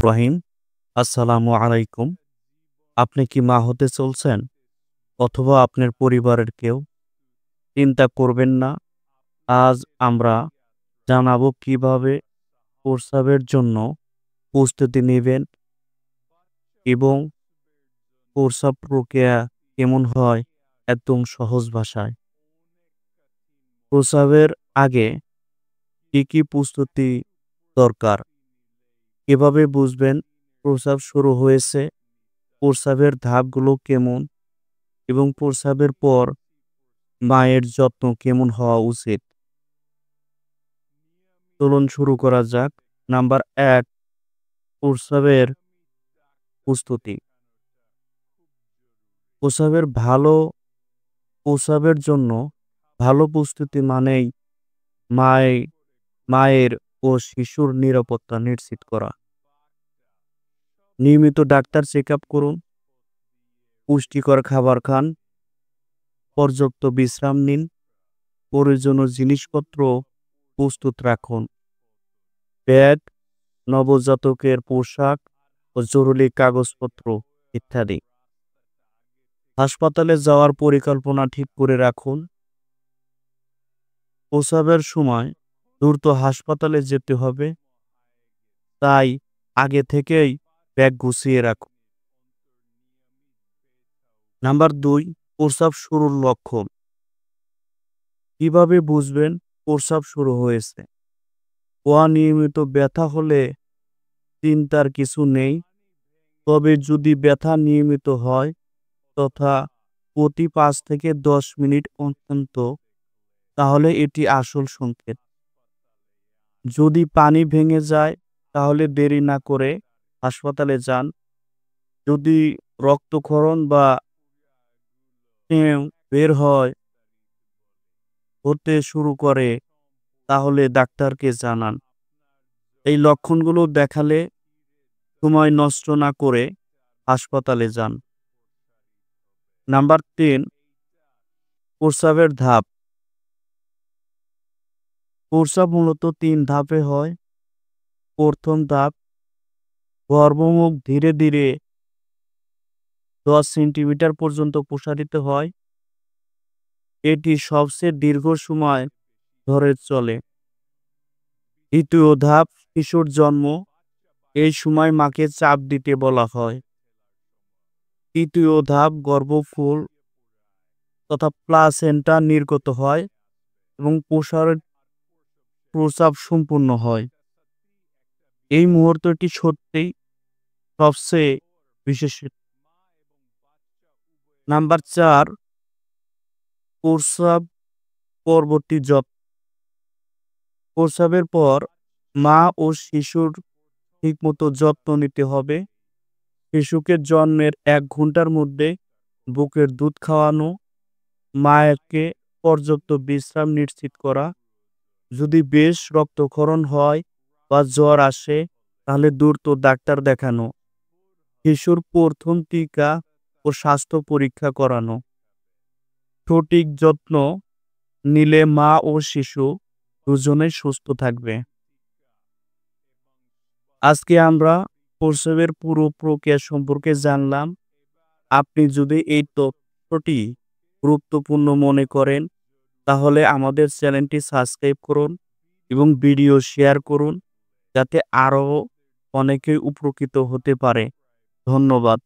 রহিম। আসসালামু আলাইকুম। আপনি কি মা হতে চলছেন অথবা আপনার পরিবারের কেউ? চিন্তা করবেন না। আজ আমরা জানাবো কিভাবে প্রস্রাবের জন্য প্রস্তুতি নেবেন এবং প্রস্রাব প্রক্রিয়া কেমন হয় একদম সহজ ভাষায়। প্রস্রাবের আগে কি কি প্রস্তুতি দরকার? কিভাবে বুঝবেন প্রস্রাব শুরু হয়েছে? প্রস্রাবের ধাপগুলো কেমন এবং প্রস্রাবের পর মায়ের যত্ন কেমন হওয়া উচিত? চলুন শুরু করা যাক। নাম্বার ১, প্রস্রাবের প্রস্তুতি। প্রস্রাবের ভালো প্রস্রাবের জন্য ভালো প্রস্তুতি মানেই মায় মায়ের ও শিশুর নিরাপত্তা নিশ্চিত করা। নিয়মিত ডাক্তার চেকআপ করুন, পুষ্টিকর খাবার খান, পর্যাপ্ত বিশ্রাম নিন, প্রয়োজনীয় জিনিসপত্র প্রস্তুত রাখুন। ব্যাগ, নবজাতকের পোশাক ও জরুরি কাগজপত্র ইত্যাদি। হাসপাতালে যাওয়ার পরিকল্পনা ঠিক করে রাখুন। প্রস্রাবের সময় দ্রুত হাসপাতালে যেতে হবে, তাই আগে থেকেই ব্যাগ গুছিয়ে রাখুন। নাম্বার ২, প্রস্রাব শুরুর লক্ষণ। কিভাবে বুঝবেন প্রস্রাব শুরু হয়েছে? অনিয়মিত ব্যথা হলে চিন্তার কিছু নেই, তবে যদি ব্যথা নিয়মিত হয় তথা প্রতি ৫ থেকে ১০ মিনিট অন্তত, তাহলে এটি আসল সংকেত। যদি পানি ভেঙে যায় তাহলে দেরি না করে হাসপাতালে যান। যদি রক্তক্ষরণ বা স্মেল বের হতে শুরু করে তাহলে ডাক্তারকে জানান। এই লক্ষণগুলো দেখালে সময় নষ্ট না করে হাসপাতালে যান। নাম্বার ৩, প্রস্রাবের ধাপ। প্রস্রাব মূলত ৩ ধাপে হয়। প্রথম ধাপ, গর্ভমুখ ধীরে ধীরে ১০ সেন্টিমিটার পর্যন্ত প্রসারিত হয়। এটি সবচেয়ে দীর্ঘ সময় ধরে চলে। দ্বিতীয় ধাপ, শিশুর জন্ম। এই সময় মাকে চাপ দিতে বলা হয়। তৃতীয় ধাপ, গর্ভফুল তথা প্লাসেন্টা নির্গত হয় এবং প্রস্রাব সম্পূর্ণ হয়। এই মুহূর্তটি সত্যিই সবচেয়ে বিশেষ। নাম্বার ৪, প্রস্রাব পরবর্তী যত্ন। প্রস্রাবের পর মা ও শিশুর ঠিকমতো যত্ন নিতে হবে। শিশুকে জন্মের ১ ঘন্টার মধ্যে বুকের দুধ খাওয়ানো, মাকে পর্যাপ্ত বিশ্রাম নিশ্চিত করা। যদি বেশ রক্তক্ষরণ হয় বা জ্বর আসে তাহলে দ্রুত ডাক্তার দেখানো। শিশুর প্রথম টিকা ও স্বাস্থ্য পরীক্ষা করানো। সঠিক যত্ন নিলে মা ও শিশু দুজনেই সুস্থ থাকবে। আজকে আমরা প্রসবের পুরো প্রক্রিয়া সম্পর্কে জানলাম। আপনি যদি এই তথ্যটি গুরুত্বপূর্ণ মনে করেন তাহলে আমাদের চ্যানেলটি সাবস্ক্রাইব করুন এবং ভিডিও শেয়ার করুন যাতে আরও অনেকে উপকৃত হতে পারে। ধন্যবাদ।